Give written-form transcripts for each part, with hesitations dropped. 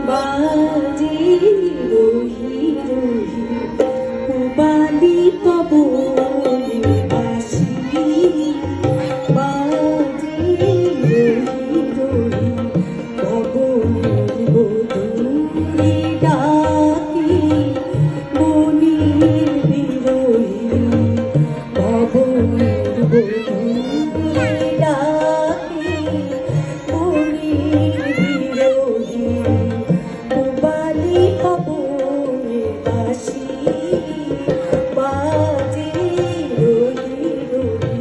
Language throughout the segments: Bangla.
বাজে রহি রহি পুবালি পবনে বাঁশি বাজে রহি রহি পবনের বধূরে ডাকি মনির বিরহী পবনের বধূরে ডাকি মনির বিরহী পুবালি পবনে বাঁশি বাজে রহি রহি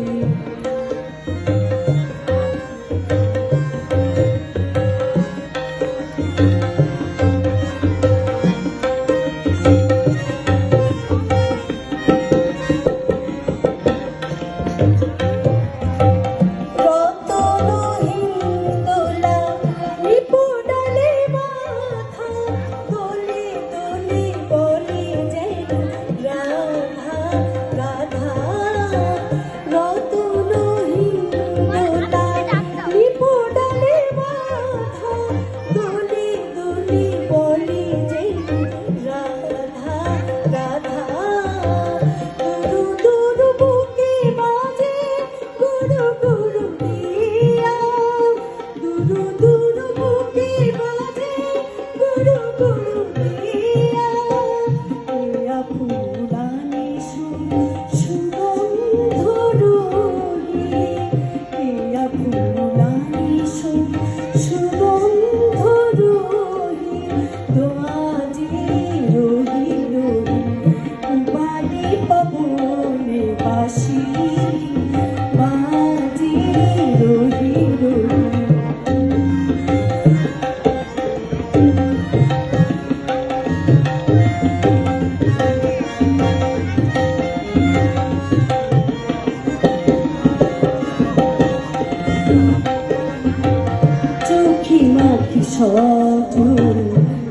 সজল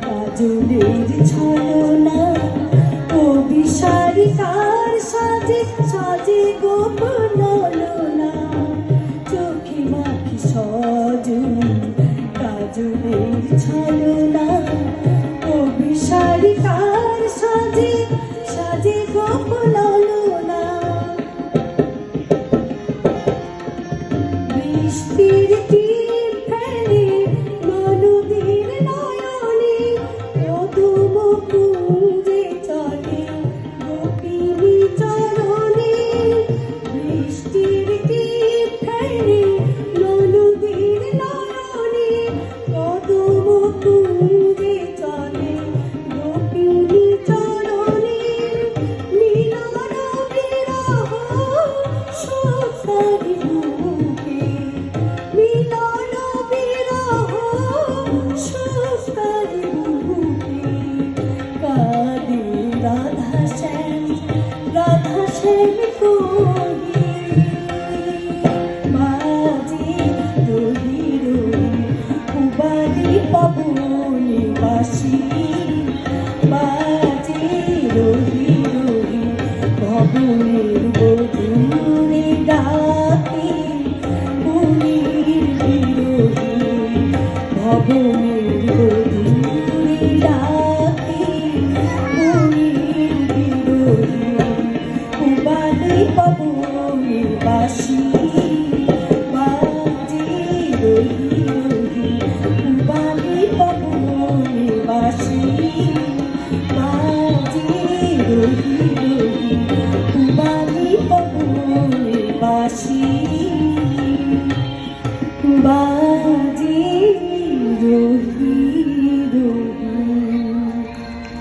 কাজলের ছলনা অভিসারিকার সাজে সাজে গোপন ললনা চোখে মাখি সজল কাজলের ছলনা অভিসারিকার সাজে সাজে গোপন ললনা বৃষ্টির বাঁশি